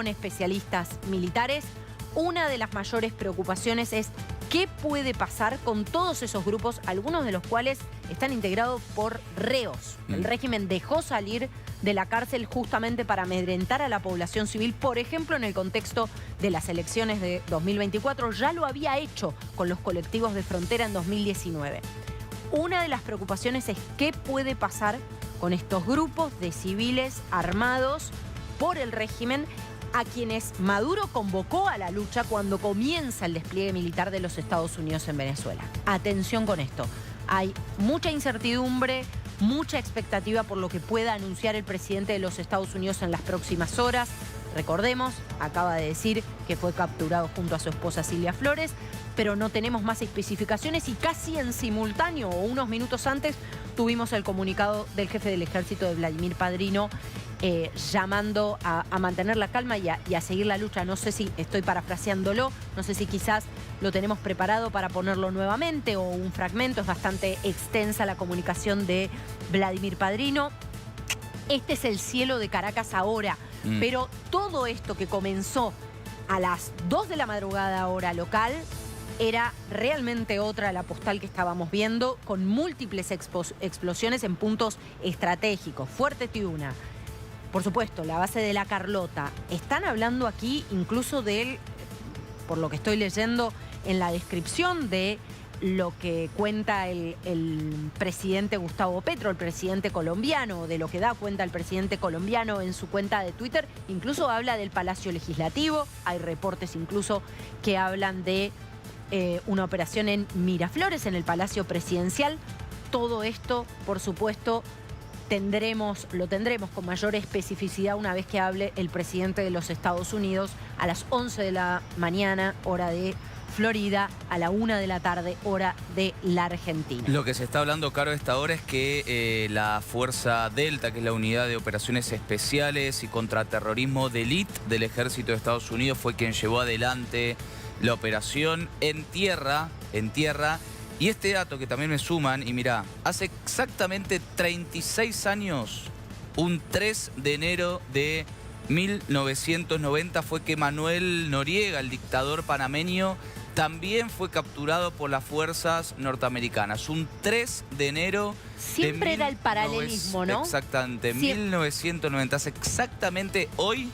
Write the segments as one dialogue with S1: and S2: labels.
S1: según especialistas militares, una de las mayores preocupaciones es qué puede pasar con todos esos grupos, algunos de los cuales están integrados por reos. El régimen dejó salir de la cárcel justamente para amedrentar a la población civil, por ejemplo, en el contexto de las elecciones de 2024. Ya lo había hecho con los colectivos de frontera en 2019. Una de las preocupaciones es qué puede pasar con estos grupos de civiles armados por el régimen, a quienes Maduro convocó a la lucha cuando comienza el despliegue militar de los Estados Unidos en Venezuela. Atención con esto. Hay mucha incertidumbre, mucha expectativa por lo que pueda anunciar el presidente de los Estados Unidos en las próximas horas. Recordemos, acaba de decir que fue capturado junto a su esposa Silvia Flores, pero no tenemos más especificaciones y casi en simultáneo o unos minutos antes tuvimos el comunicado del jefe del ejército de Vladimir Padrino llamando a mantener la calma y a seguir la lucha. No sé si estoy parafraseándolo, no sé si quizás lo tenemos preparado para ponerlo nuevamente o un fragmento. Es bastante extensa la comunicación de Vladimir Padrino. Este es el cielo de Caracas ahora, pero todo esto que comenzó a las 2 de la madrugada hora local era realmente otra la postal que estábamos viendo, con múltiples explosiones en puntos estratégicos. Fuerte Tiuna, por supuesto, la base de La Carlota. Están hablando aquí incluso de, por lo que estoy leyendo en la descripción de lo que cuenta el presidente Gustavo Petro, el presidente colombiano, de lo que da cuenta el presidente colombiano en su cuenta de Twitter. Incluso habla del Palacio Legislativo. Hay reportes incluso que hablan de una operación en Miraflores, en el Palacio Presidencial. Todo esto, por supuesto, lo tendremos con mayor especificidad una vez que hable el presidente de los Estados Unidos a las 11 de la mañana, hora de Florida, a la 1 de la tarde, hora de la Argentina.
S2: Lo que se está hablando, Caro, a esta hora es que la Fuerza Delta, que es la unidad de operaciones especiales y contraterrorismo de élite del ejército de Estados Unidos, fue quien llevó adelante la operación en tierra. Y este dato que también me suman, y mirá, hace exactamente 36 años, un 3 de enero de 1990, fue que Manuel Noriega, el dictador panameño, también fue capturado por las fuerzas norteamericanas. Un 3 de enero...
S1: Siempre era el paralelismo, ¿no?
S2: Exactamente, 1990. Hace exactamente hoy,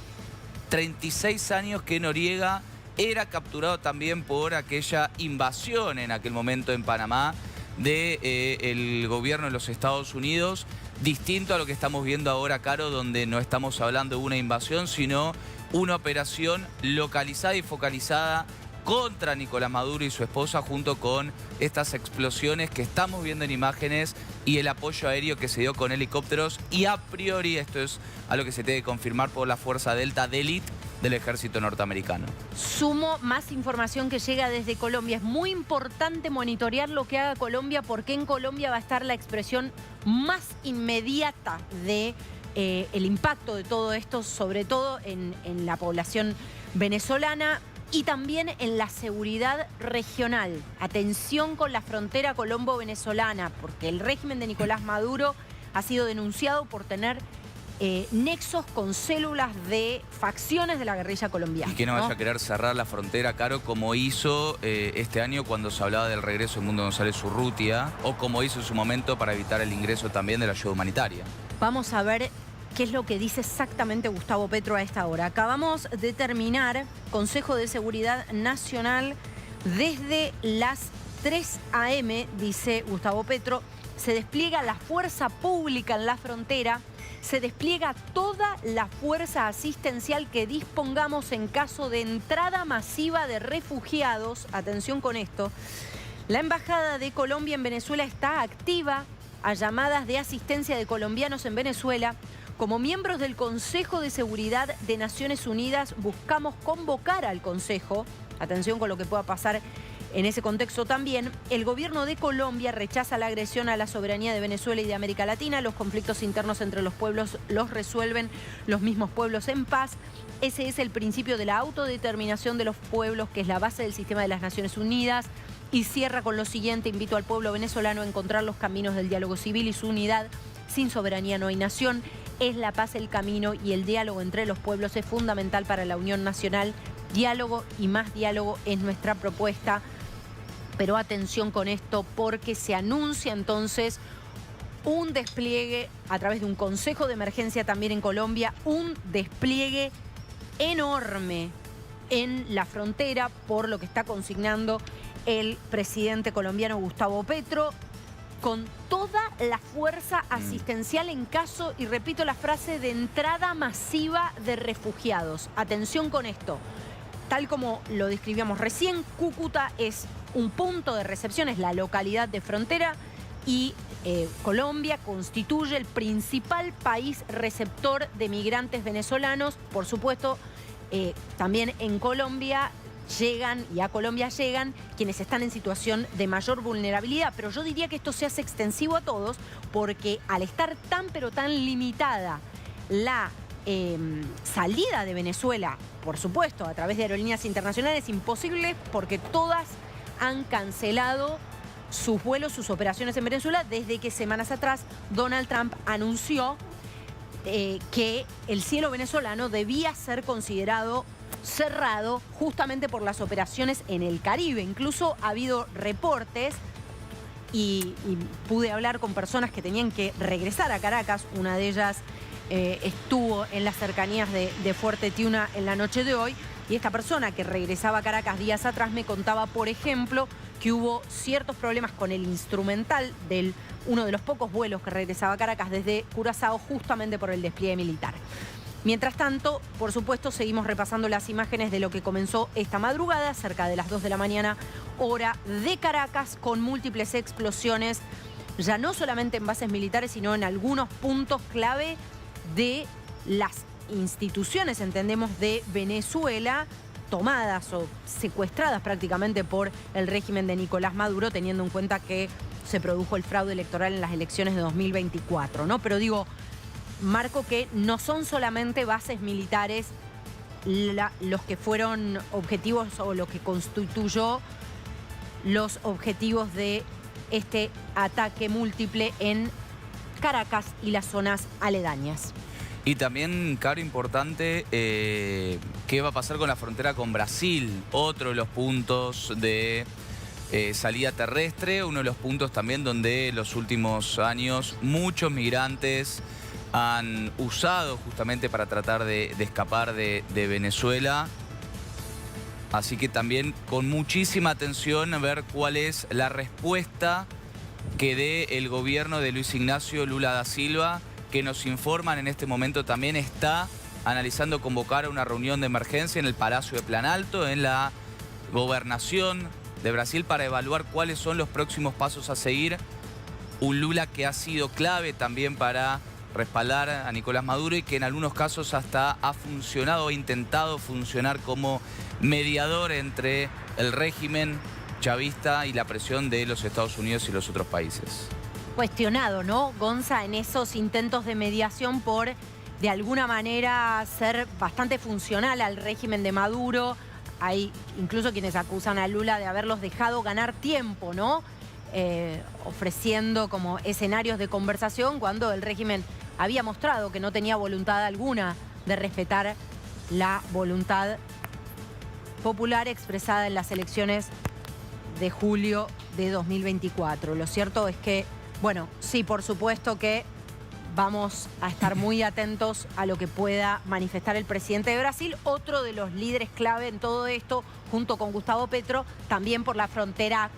S2: 36 años que Noriega era capturado también por aquella invasión en aquel momento en Panamá del gobierno de los Estados Unidos, distinto a lo que estamos viendo ahora, Caro, donde no estamos hablando de una invasión, sino una operación localizada y focalizada contra Nicolás Maduro y su esposa, junto con estas explosiones que estamos viendo en imágenes y el apoyo aéreo que se dio con helicópteros. Y a priori esto es algo que se tiene que confirmar por la Fuerza Delta de élite del ejército norteamericano.
S1: Sumo más información que llega desde Colombia. Es muy importante monitorear lo que haga Colombia, porque en Colombia va a estar la expresión más inmediata de el impacto de todo esto, sobre todo en la población venezolana y también en la seguridad regional. Atención con la frontera colombo-venezolana, porque el régimen de Nicolás Maduro ha sido denunciado por tener nexos con células de facciones de la guerrilla colombiana.
S2: Y que no vaya a querer cerrar la frontera, Caro, como hizo este año cuando se hablaba del regreso de Mundo González Urrutia, o como hizo en su momento para evitar el ingreso también de la ayuda humanitaria.
S1: Vamos a ver qué es lo que dice exactamente Gustavo Petro a esta hora. Acabamos de terminar Consejo de Seguridad Nacional desde las 3 a.m., dice Gustavo Petro. Se despliega la fuerza pública en la frontera, se despliega toda la fuerza asistencial que dispongamos en caso de entrada masiva de refugiados. Atención con esto. La Embajada de Colombia en Venezuela está activa a llamadas de asistencia de colombianos en Venezuela. Como miembros del Consejo de Seguridad de Naciones Unidas, buscamos convocar al Consejo. Atención con lo que pueda pasar en ese contexto también. El gobierno de Colombia rechaza la agresión a la soberanía de Venezuela y de América Latina. Los conflictos internos entre los pueblos los resuelven los mismos pueblos en paz. Ese es el principio de la autodeterminación de los pueblos, que es la base del sistema de las Naciones Unidas. Y cierra con lo siguiente: invito al pueblo venezolano a encontrar los caminos del diálogo civil y su unidad. Sin soberanía no hay nación. es la paz el camino y el diálogo entre los pueblos es fundamental para la unión nacional. Diálogo y más diálogo es nuestra propuesta. Pero atención con esto porque se anuncia entonces un despliegue a través de un consejo de emergencia también en Colombia, un despliegue enorme en la frontera por lo que está consignando el presidente colombiano Gustavo Petro, con toda la fuerza asistencial en caso, y repito la frase, de entrada masiva de refugiados. Atención con esto. Tal como lo describíamos recién, Cúcuta es un punto de recepción, es la localidad de frontera y Colombia constituye el principal país receptor de migrantes venezolanos. Por supuesto, también en Colombia llegan, y a Colombia llegan, quienes están en situación de mayor vulnerabilidad. Pero yo diría que esto se hace extensivo a todos porque al estar tan pero tan limitada la salida de Venezuela, por supuesto, a través de aerolíneas internacionales, imposible porque todas han cancelado sus vuelos, sus operaciones en Venezuela desde que semanas atrás Donald Trump anunció que el cielo venezolano debía ser considerado cerrado justamente por las operaciones en el Caribe. Incluso ha habido reportes y pude hablar con personas que tenían que regresar a Caracas. Una de ellas estuvo en las cercanías de Fuerte Tiuna en la noche de hoy, y esta persona que regresaba a Caracas días atrás me contaba, por ejemplo, que hubo ciertos problemas con el instrumental de uno de los pocos vuelos que regresaba a Caracas desde Curazao justamente por el despliegue militar. Mientras tanto, por supuesto, seguimos repasando las imágenes de lo que comenzó esta madrugada, cerca de las 2 de la mañana, hora de Caracas, con múltiples explosiones, ya no solamente en bases militares, sino en algunos puntos clave de las instituciones, entendemos, de Venezuela, tomadas o secuestradas prácticamente por el régimen de Nicolás Maduro, teniendo en cuenta que se produjo el fraude electoral en las elecciones de 2024, ¿no? Pero digo, marco que no son solamente bases militares los que fueron objetivos o lo que constituyó los objetivos de este ataque múltiple en Caracas y las zonas aledañas.
S2: Y también, Caro, importante, ¿qué va a pasar con la frontera con Brasil? Otro de los puntos de salida terrestre, uno de los puntos también donde en los últimos años muchos migrantes han usado justamente para tratar de escapar de Venezuela. Así que también con muchísima atención a ver cuál es la respuesta que dé el gobierno de Luis Ignacio Lula da Silva, que nos informan en este momento también está analizando convocar una reunión de emergencia en el Palacio de Planalto, en la gobernación de Brasil, para evaluar cuáles son los próximos pasos a seguir. Un Lula que ha sido clave también para respaldar a Nicolás Maduro y que en algunos casos hasta ha funcionado, ha intentado funcionar como mediador entre el régimen chavista y la presión de los Estados Unidos y los otros países.
S1: Cuestionado, ¿no, Gonza, en esos intentos de mediación por, de alguna manera, ser bastante funcional al régimen de Maduro? Hay incluso quienes acusan a Lula de haberlos dejado ganar tiempo, ¿no? Ofreciendo como escenarios de conversación cuando el régimen había mostrado que no tenía voluntad alguna de respetar la voluntad popular expresada en las elecciones de julio de 2024. Lo cierto es que, bueno, sí, por supuesto que vamos a estar muy atentos a lo que pueda manifestar el presidente de Brasil, otro de los líderes clave en todo esto, junto con Gustavo Petro, también por la frontera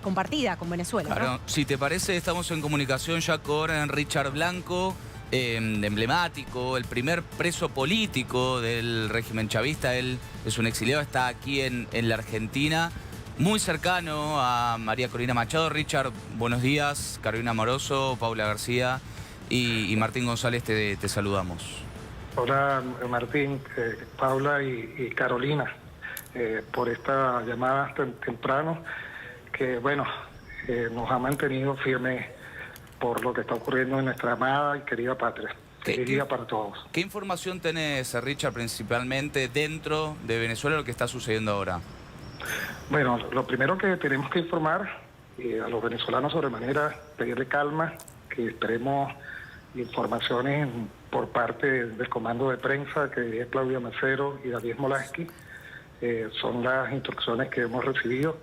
S1: compartida con Venezuela, ¿no?
S2: Claro, si te parece, estamos en comunicación ya con Richard Blanco, emblemático, el primer preso político del régimen chavista. Él es un exiliado, está aquí en la Argentina, muy cercano a María Corina Machado. Richard, buenos días. Carolina Moroso, Paula García y Martín González, te saludamos.
S3: Hola Martín, Paula y Carolina, por esta llamada tan temprano que, bueno, nos ha mantenido firmes por lo que está ocurriendo en nuestra amada y querida patria. Querida para todos.
S2: ¿Qué información tenés, Richard, principalmente dentro de Venezuela, lo que está sucediendo ahora?
S3: Bueno, lo primero que tenemos que informar a los venezolanos sobremanera, pedirle calma, que esperemos informaciones por parte del comando de prensa que dirige Claudia Macero y David Molaski. Son las instrucciones que hemos recibido.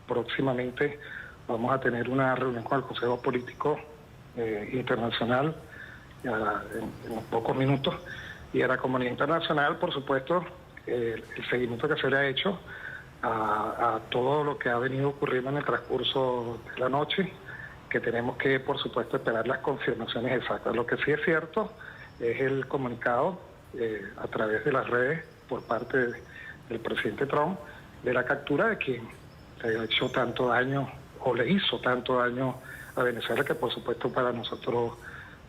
S3: Próximamente vamos a tener una reunión con el Consejo Político Internacional en unos pocos minutos, y a la comunidad internacional, por supuesto, el seguimiento que se le ha hecho a todo lo que ha venido ocurriendo en el transcurso de la noche, que tenemos que, por supuesto, esperar las confirmaciones exactas. Lo que sí es cierto es el comunicado a través de las redes por parte del presidente Trump de la captura de quien le ha hecho tanto daño o le hizo tanto daño a Venezuela, que por supuesto para nosotros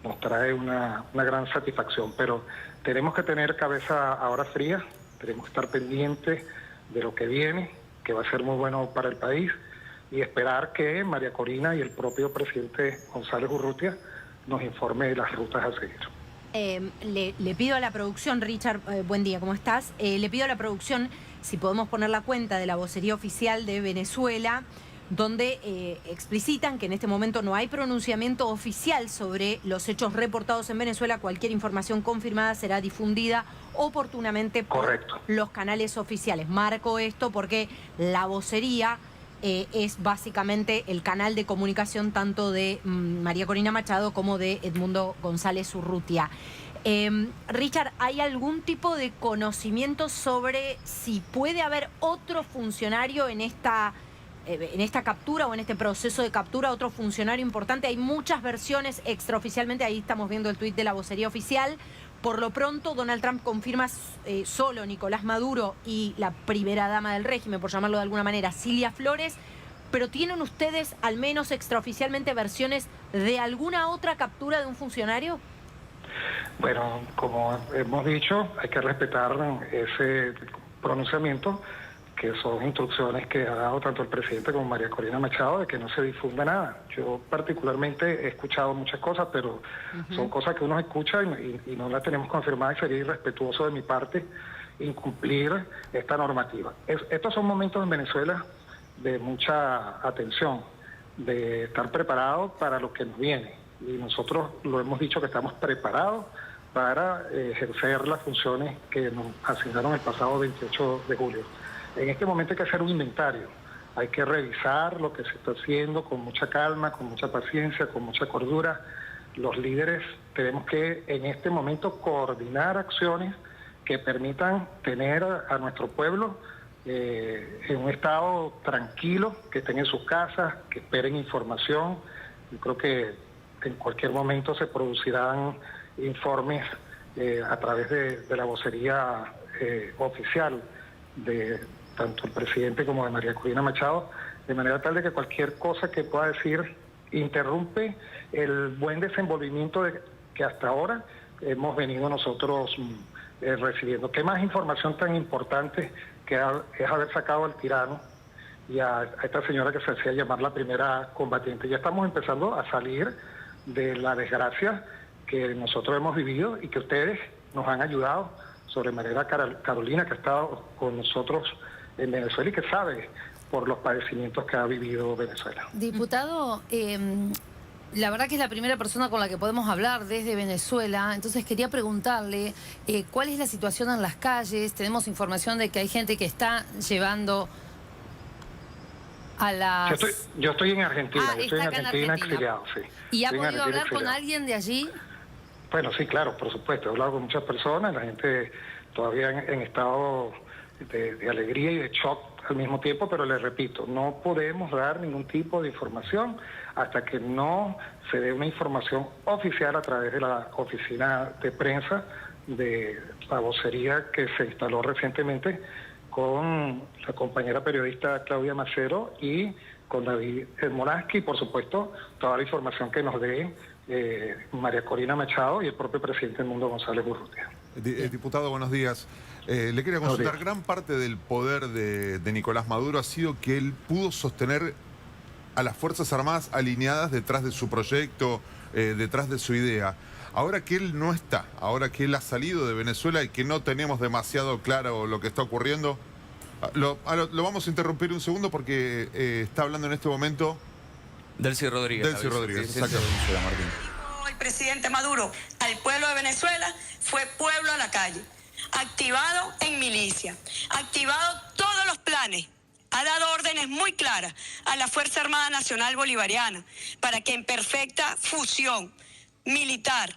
S3: nos trae una gran satisfacción. Pero tenemos que tener cabeza ahora fría, tenemos que estar pendientes de lo que viene, que va a ser muy bueno para el país, y esperar que María Corina y el propio presidente González Urrutia nos informe de las rutas a seguir.
S1: Le pido a la producción, Richard, buen día, ¿cómo estás? Le pido a la producción si podemos poner la cuenta de la vocería oficial de Venezuela, donde explicitan que en este momento no hay pronunciamiento oficial sobre los hechos reportados en Venezuela. Cualquier información confirmada será difundida oportunamente por los canales oficiales. Marco esto porque la vocería es básicamente el canal de comunicación tanto de María Corina Machado como de Edmundo González Urrutia. Richard, ¿hay algún tipo de conocimiento sobre si puede haber otro funcionario en esta captura o en este proceso de captura, otro funcionario importante? Hay muchas versiones extraoficialmente, ahí estamos viendo el tuit de la vocería oficial. Por lo pronto, Donald Trump confirma solo Nicolás Maduro y la primera dama del régimen, por llamarlo de alguna manera, Cilia Flores. Pero ¿tienen ustedes, al menos extraoficialmente, versiones de alguna otra captura de un funcionario?
S3: Bueno, como hemos dicho, hay que respetar ese pronunciamiento, que son instrucciones que ha dado tanto el presidente como María Corina Machado, de que no se difunda nada. Yo particularmente he escuchado muchas cosas, pero son cosas que uno escucha y no las tenemos confirmadas, y sería irrespetuoso de mi parte incumplir esta normativa. Estos son momentos en Venezuela de mucha atención, de estar preparados para lo que nos viene. Y nosotros lo hemos dicho que estamos preparados para ejercer las funciones que nos asignaron el pasado 28 de julio. En este momento hay que hacer un inventario, hay que revisar lo que se está haciendo con mucha calma, con mucha paciencia, con mucha cordura. Los líderes tenemos que en este momento coordinar acciones que permitan tener a nuestro pueblo en un estado tranquilo, que estén en sus casas, que esperen información. Yo creo que en cualquier momento se producirán informes a través de la vocería oficial de tanto el presidente como de María Corina Machado, de manera tal de que cualquier cosa que pueda decir interrumpe el buen desenvolvimiento que hasta ahora hemos venido nosotros recibiendo. ¿Qué más información tan importante que es haber sacado al tirano y a esta señora que se hacía llamar la primera combatiente? Ya estamos empezando a salir de la desgracia que nosotros hemos vivido y que ustedes nos han ayudado, sobremanera Carolina, que ha estado con nosotros en Venezuela y que sabe por los padecimientos que ha vivido Venezuela.
S4: Diputado, la verdad que es la primera persona con la que podemos hablar desde Venezuela, entonces quería preguntarle cuál es la situación en las calles. Tenemos información de que hay gente que está llevando a las...
S3: Yo estoy en Argentina,
S4: yo estoy en Argentina exiliado,
S3: sí.
S4: ¿Y ha podido hablar con alguien de allí?
S3: Bueno, sí, claro, por supuesto. He hablado con muchas personas, la gente todavía en estado de alegría y de shock al mismo tiempo, pero les repito, no podemos dar ningún tipo de información hasta que no se dé una información oficial a través de la oficina de prensa de la vocería que se instaló recientemente con la compañera periodista Claudia Macero y con David Molaski, y por supuesto toda la información que nos dé María Corina Machado y el propio presidente Edmundo González Urrutia.
S5: Diputado, buenos días. Le quería consultar, gran parte del poder de Nicolás Maduro ha sido que él pudo sostener a las Fuerzas Armadas alineadas detrás de su proyecto, detrás de su idea. Ahora que él no está, ahora que él ha salido de Venezuela y que no tenemos demasiado claro lo que está ocurriendo, lo vamos a interrumpir un segundo porque está hablando en este momento...
S2: Delcy Rodríguez.
S5: Delcy Rodríguez, exactamente.
S6: El presidente Maduro al pueblo de Venezuela fue pueblo a la calle, activado en milicia, activado todos los planes, ha dado órdenes muy claras a la Fuerza Armada Nacional Bolivariana para que en perfecta fusión militar,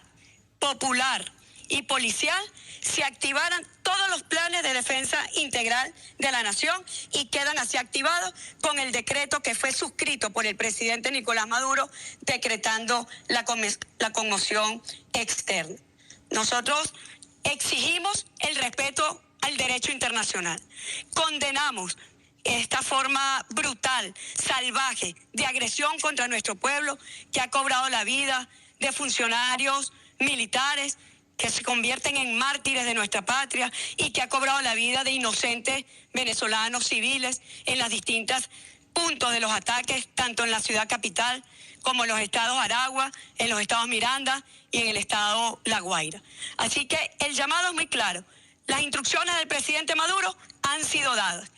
S6: popular y policial se activaran todos los planes de defensa integral de la nación y quedan así activados con el decreto que fue suscrito por el presidente Nicolás Maduro decretando la conmoción externa. Nosotros exigimos el respeto al derecho internacional. Condenamos esta forma brutal, salvaje, de agresión contra nuestro pueblo que ha cobrado la vida de funcionarios militares que se convierten en mártires de nuestra patria y que ha cobrado la vida de inocentes venezolanos civiles en las distintas puntos de los ataques, tanto en la ciudad capital como en los estados Aragua, en los estados Miranda y en el estado La Guaira. Así que el llamado es muy claro. Las instrucciones del presidente Maduro han sido dadas.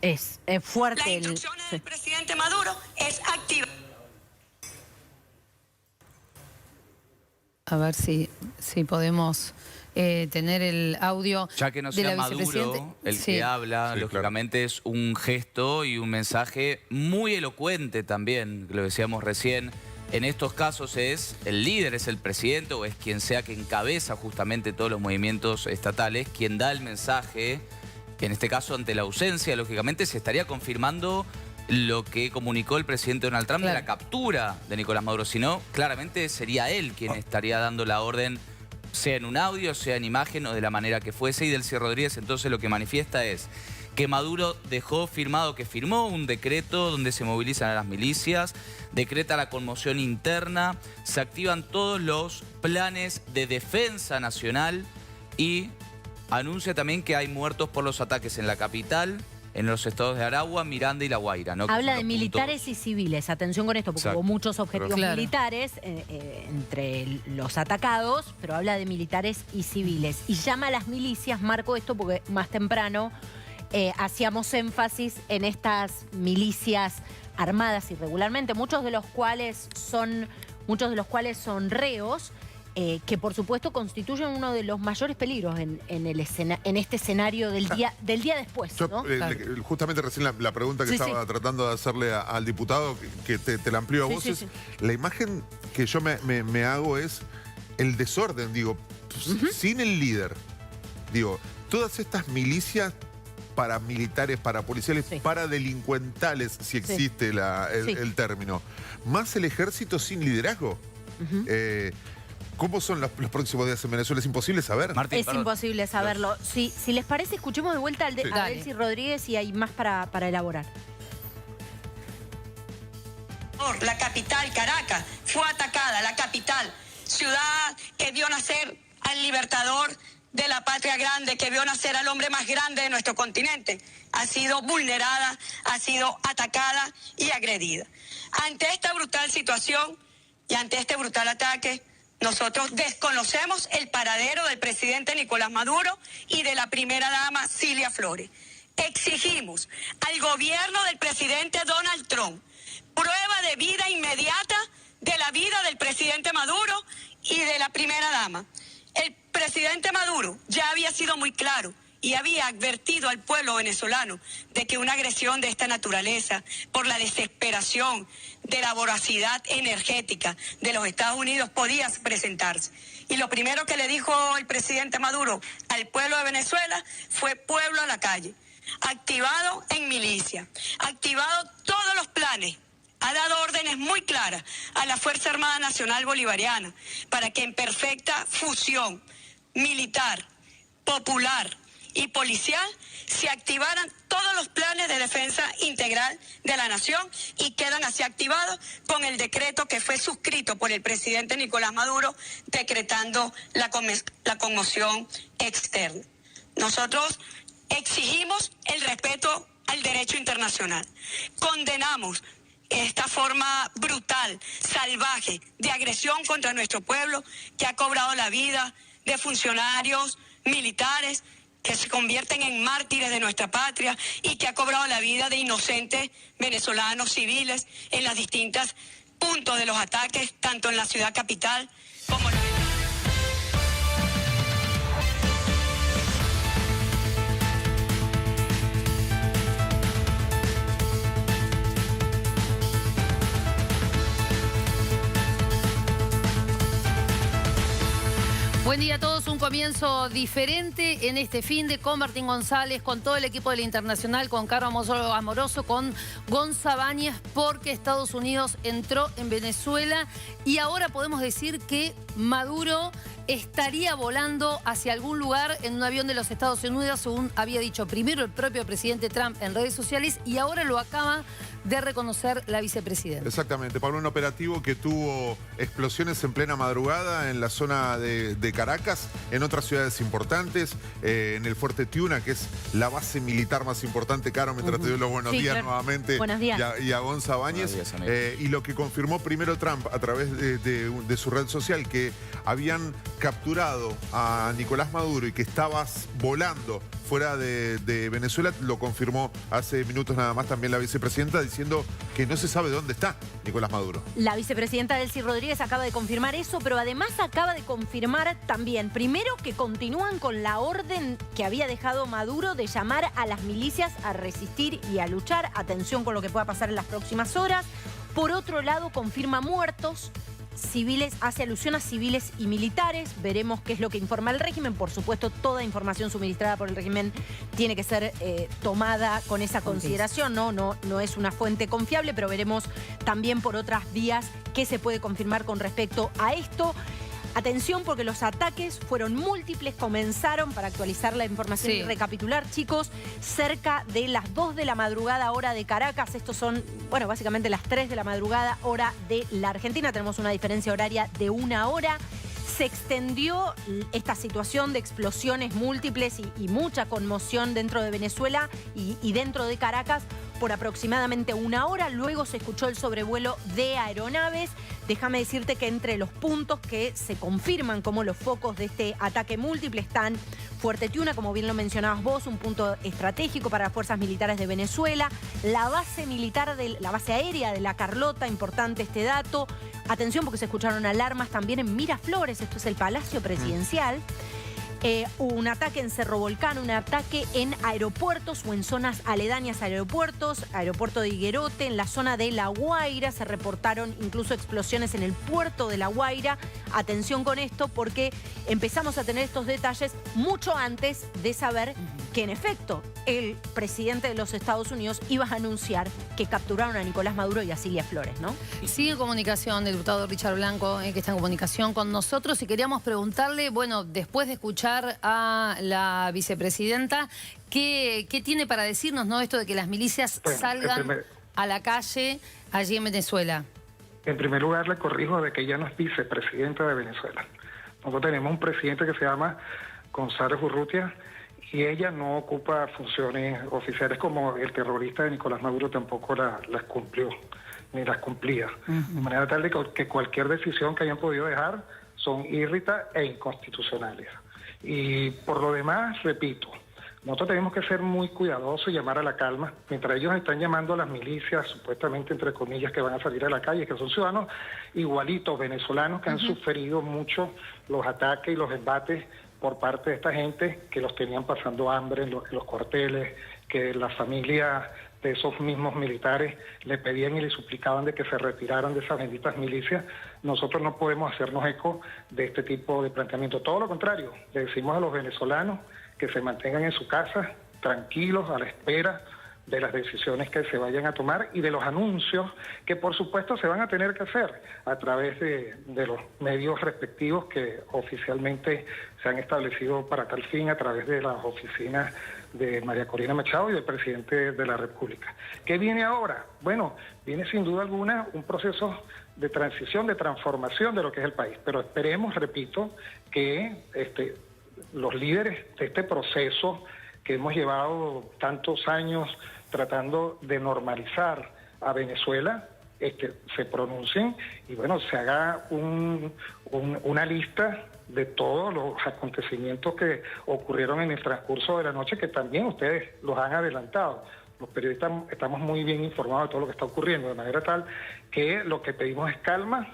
S1: Es fuerte.
S6: Las instrucciones del presidente Maduro es activar.
S4: A ver si podemos tener el audio.
S2: Ya que no
S4: de
S2: sea
S4: la
S2: Maduro
S4: vicepresidenta.
S2: el
S4: Sí.
S2: que habla,
S5: Sí,
S2: lógicamente es un gesto y un mensaje muy elocuente también, lo decíamos recién. En estos casos es el líder, es el presidente o es quien sea que encabeza justamente todos los movimientos estatales, quien da el mensaje, que en este caso ante la ausencia, lógicamente se estaría confirmando lo que comunicó el presidente Donald Trump de la captura de Nicolás Maduro. Si no, claramente sería él quien estaría dando la orden, sea en un audio, sea en imagen o de la manera que fuese. Y Delcy Rodríguez entonces lo que manifiesta es que Maduro dejó firmado, que firmó un decreto donde se movilizan a las milicias, decreta la conmoción interna, se activan todos los planes de defensa nacional y anuncia también que hay muertos por los ataques en la capital, en los estados de Aragua, Miranda y La Guaira, ¿no?
S1: Habla de militares y civiles. Atención con esto, porque
S2: Exacto.
S1: hubo muchos objetivos
S4: Claro.
S1: militares entre los atacados, pero habla de militares y civiles. Y llama a las milicias, marco esto porque más temprano hacíamos énfasis en estas milicias armadas irregularmente, muchos de los cuales son reos, que por supuesto constituyen uno de los mayores peligros en este escenario del día después,
S5: Yo,
S1: ¿no?
S5: justamente recién la pregunta que
S1: Sí,
S5: estaba tratando de hacerle al diputado, que te la amplío a
S1: Sí,
S5: vos,
S1: sí,
S5: es
S1: sí.
S5: la imagen que yo me hago es el desorden, digo, sin el líder. Digo, todas estas milicias paramilitares, parapoliciales,
S1: Sí.
S5: paradelincuentales, si existe
S1: Sí.
S5: el término, más el ejército sin liderazgo. ¿Cómo son los próximos días en Venezuela? Es imposible saber.
S2: Martín,
S1: Es
S2: perdón.
S1: imposible saberlo. Si les parece, escuchemos de vuelta a
S4: Dale.
S1: Delcy Rodríguez y hay más para elaborar.
S6: La capital, Caracas, fue atacada, la capital, ciudad que vio nacer al libertador de la patria grande, que vio nacer al hombre más grande de nuestro continente, ha sido vulnerada, ha sido atacada y agredida. Ante esta brutal situación y ante este brutal ataque, nosotros desconocemos el paradero del presidente Nicolás Maduro y de la primera dama Cilia Flores. Exigimos al gobierno del presidente Donald Trump prueba de vida inmediata de la vida del presidente Maduro y de la primera dama. El presidente Maduro ya había sido muy claro y había advertido al pueblo venezolano de que una agresión de esta naturaleza, por la desesperación de la voracidad energética de los Estados Unidos, podía presentarse. Y lo primero que le dijo el presidente Maduro al pueblo de Venezuela fue pueblo a la calle, activado en milicia, activado todos los planes. Ha dado órdenes muy claras a la Fuerza Armada Nacional Bolivariana para que en perfecta fusión militar, popular y policial se activaran todos los planes de defensa integral de la nación y quedan así activados con el decreto que fue suscrito por el presidente Nicolás Maduro decretando la conmoción externa. Nosotros exigimos el respeto al derecho internacional. Condenamos esta forma brutal, salvaje, de agresión contra nuestro pueblo que ha cobrado la vida de funcionarios militares que se convierten en mártires de nuestra patria y que ha cobrado la vida de inocentes venezolanos civiles en las distintas puntos de los ataques, tanto en la ciudad capital como en
S4: Buen día a todos, un comienzo diferente en este fin de con Martín González, con todo el equipo de la Internacional, con Caro Amoroso, con Gonza Báñez, porque Estados Unidos entró en Venezuela y ahora podemos decir que Maduro estaría volando hacia algún lugar en un avión de los Estados Unidos, según había dicho primero el propio presidente Trump en redes sociales y ahora lo acaba de reconocer la vicepresidenta.
S5: Exactamente, Pablo, un operativo que tuvo explosiones en plena madrugada en la zona de Caracas, en otras ciudades importantes, en el Fuerte Tiuna, que es la base militar más importante. Caro, mientras te doy los buenos días claro. Nuevamente.
S1: Buenos días.
S5: Y a Gonza Báñez. Y lo que confirmó primero Trump a través de su red social, que habían capturado a Nicolás Maduro y que estabas volando fuera de Venezuela, lo confirmó hace minutos nada más también la vicepresidenta, diciendo que no se sabe dónde está Nicolás Maduro.
S1: La vicepresidenta Delcy Rodríguez acaba de confirmar eso, pero además acaba de confirmar también, primero, que continúan con la orden que había dejado Maduro de llamar a las milicias a resistir y a luchar. Atención con lo que pueda pasar en las próximas horas. Por otro lado, confirma muertos civiles, hace alusión a civiles y militares. Veremos qué es lo que informa el régimen. Por supuesto, toda información suministrada por el régimen tiene que ser tomada con esa consideración. No es una fuente confiable, pero veremos también por otras vías qué se puede confirmar con respecto a esto. Atención porque los ataques fueron múltiples, comenzaron, para actualizar la información y recapitular, chicos, cerca de las 2 de la madrugada hora de Caracas. Estos son, bueno, básicamente las 3 de la madrugada hora de la Argentina. Tenemos una diferencia horaria de 1 hora. Se extendió esta situación de explosiones múltiples y mucha conmoción dentro de Venezuela y dentro de Caracas por aproximadamente 1 hora. Luego se escuchó el sobrevuelo de aeronaves. Déjame decirte que entre los puntos que se confirman como los focos de este ataque múltiple están Fuerte Tiuna, como bien lo mencionabas vos, un punto estratégico para las fuerzas militares de Venezuela, la base militar, la base aérea de La Carlota, importante este dato. Atención porque se escucharon alarmas también en Miraflores, esto es el Palacio Presidencial. Un ataque en Cerro Volcán, un ataque en aeropuertos o en zonas aledañas a aeropuertos, aeropuerto de Higuerote, en la zona de La Guaira, se reportaron incluso explosiones en el puerto de La Guaira. Atención con esto porque empezamos a tener estos detalles mucho antes de saber que en efecto el presidente de los Estados Unidos iba a anunciar que capturaron a Nicolás Maduro y a Cilia Flores, ¿no?
S4: Sigue en comunicación el diputado Richard Blanco, que está en comunicación con nosotros, y queríamos preguntarle, bueno, después de escuchar a la vicepresidenta, ¿qué tiene para decirnos, no, esto de que las milicias salgan a la calle allí en Venezuela?
S3: En primer lugar, le corrijo de que ella no es vicepresidenta de Venezuela. Nosotros tenemos un presidente que se llama González Urrutia, y ella no ocupa funciones oficiales como el terrorista de Nicolás Maduro tampoco las cumplió, ni las cumplía. De manera tal de que cualquier decisión que hayan podido dejar son irritas e inconstitucionales. Y por lo demás, repito, nosotros tenemos que ser muy cuidadosos y llamar a la calma. Mientras ellos están llamando a las milicias, supuestamente entre comillas, que van a salir a la calle, que son ciudadanos igualitos, venezolanos, que han sufrido mucho los ataques y los embates por parte de esta gente, que los tenían pasando hambre en los cuarteles, que las familias de esos mismos militares le pedían y le suplicaban de que se retiraran de esas benditas milicias. Nosotros no podemos hacernos eco de este tipo de planteamiento. Todo lo contrario, le decimos a los venezolanos que se mantengan en su casa, tranquilos, a la espera de las decisiones que se vayan a tomar y de los anuncios que por supuesto se van a tener que hacer a través de los medios respectivos que oficialmente se han establecido para tal fin, a través de las oficinas de María Corina Machado y del presidente de la República. ¿Qué viene ahora? Bueno, viene sin duda alguna un proceso de transición, de transformación de lo que es el país, pero esperemos, repito, que los líderes de este proceso que hemos llevado tantos años tratando de normalizar a Venezuela, se pronuncien y bueno, se haga una lista de todos los acontecimientos que ocurrieron en el transcurso de la noche, que también ustedes los han adelantado. los periodistas estamos muy bien informados de todo lo que está ocurriendo, de manera tal que lo que pedimos es calma,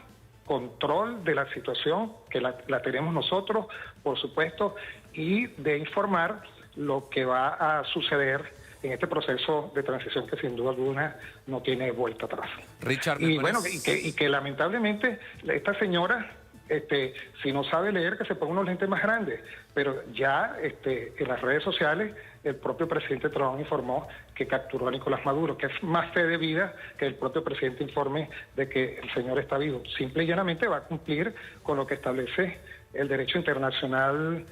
S3: control de la situación, que la tenemos nosotros, por supuesto, y de informar lo que va a suceder en este proceso de transición que sin duda alguna no tiene vuelta atrás.
S2: Richard,
S3: y bueno, y que lamentablemente esta señora, si no sabe leer, que se ponga unos lentes más grandes, pero ya en las redes sociales el propio presidente Trump informó que capturó a Nicolás Maduro, que es más fe de vida que el propio presidente informe de que el señor está vivo. Simple y llanamente va a cumplir con lo que establece el derecho internacional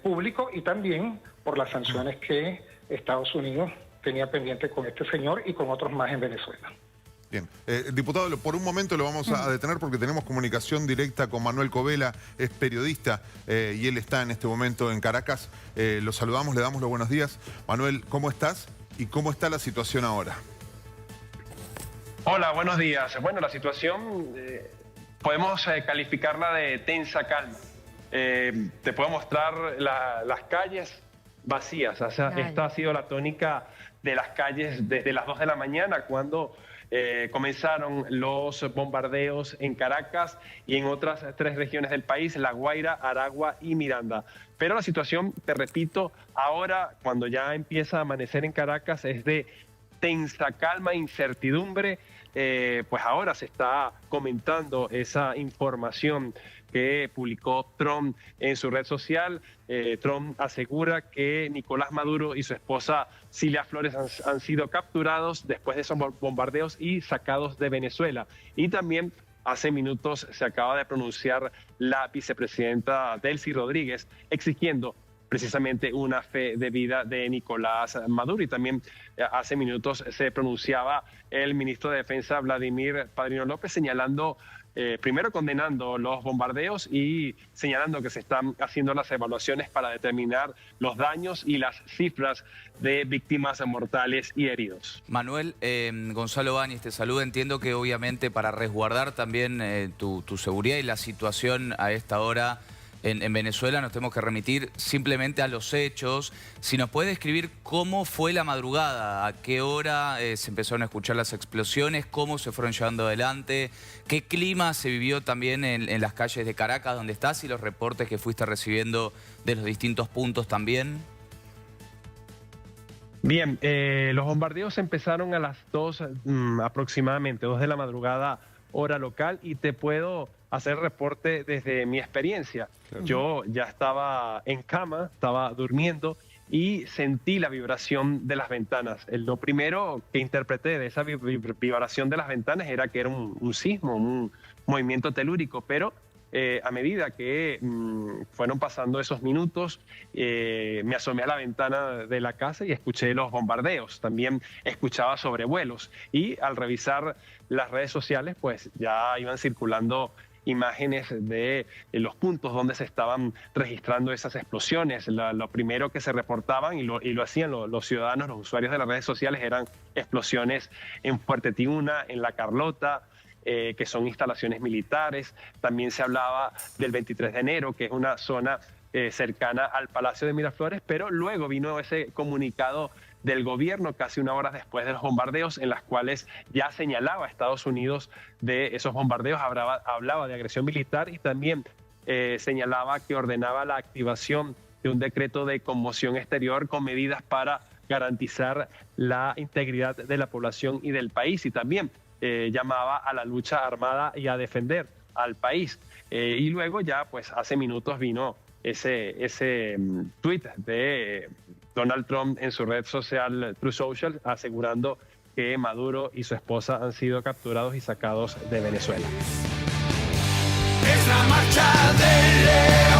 S3: público y también por las sanciones que Estados Unidos tenía pendiente con este señor y con otros más en Venezuela.
S5: Bien, diputado, por un momento lo vamos a detener porque tenemos comunicación directa con Manuel Covela, es periodista y él está en este momento en Caracas. Lo saludamos, le damos los buenos días. Manuel, ¿cómo estás y cómo está la situación ahora?
S7: Hola, buenos días. Bueno, la situación podemos calificarla de tensa calma. Te puedo mostrar las calles vacías. O sea, esta ha sido la tónica de las calles desde las 2 de la mañana cuando comenzaron los bombardeos en Caracas y en otras 3 regiones del país, La Guaira, Aragua y Miranda. Pero la situación, te repito, ahora cuando ya empieza a amanecer en Caracas es de tensa calma e incertidumbre. Pues ahora se está comentando esa información que publicó Trump en su red social. Trump asegura que Nicolás Maduro y su esposa Cilia Flores han sido capturados después de esos bombardeos y sacados de Venezuela. Y también hace minutos se acaba de pronunciar la vicepresidenta Delcy Rodríguez exigiendo precisamente una fe de vida de Nicolás Maduro. Y también hace minutos se pronunciaba el ministro de Defensa Vladimir Padrino López señalando, primero condenando los bombardeos y señalando que se están haciendo las evaluaciones para determinar los daños y las cifras de víctimas mortales y heridos.
S2: Manuel, Gonzalo Báñez te saluda. Entiendo que obviamente para resguardar también tu seguridad y la situación a esta hora en Venezuela nos tenemos que remitir simplemente a los hechos. Si nos puede describir cómo fue la madrugada, a qué hora se empezaron a escuchar las explosiones, cómo se fueron llevando adelante, qué clima se vivió también en las calles de Caracas donde estás y los reportes que fuiste recibiendo de los distintos puntos también.
S7: Bien, los bombardeos empezaron a las 2 aproximadamente, 2 de la madrugada, hora local, y te puedo hacer reporte desde mi experiencia. Claro. Yo ya estaba en cama, estaba durmiendo y sentí la vibración de las ventanas. Lo primero que interpreté de esa vibración de las ventanas era que era un sismo, un movimiento telúrico, pero a medida que fueron pasando esos minutos, me asomé a la ventana de la casa y escuché los bombardeos. También escuchaba sobrevuelos y al revisar las redes sociales, pues ya iban circulando imágenes de los puntos donde se estaban registrando esas explosiones. Lo primero que se reportaban y lo hacían los ciudadanos, los usuarios de las redes sociales, eran explosiones en Fuerte Tiuna, en La Carlota, que son instalaciones militares. También se hablaba del 23 de enero, que es una zona cercana al Palacio de Miraflores, pero luego vino ese comunicado del gobierno casi 1 hora después de los bombardeos, en las cuales ya señalaba a Estados Unidos de esos bombardeos, hablaba de agresión militar y también señalaba que ordenaba la activación de un decreto de conmoción exterior con medidas para garantizar la integridad de la población y del país, y también llamaba a la lucha armada y a defender al país. Y luego ya, pues hace minutos vino ese tuit de Donald Trump en su red social Truth Social asegurando que Maduro y su esposa han sido capturados y sacados de Venezuela.
S8: Es la marcha del león.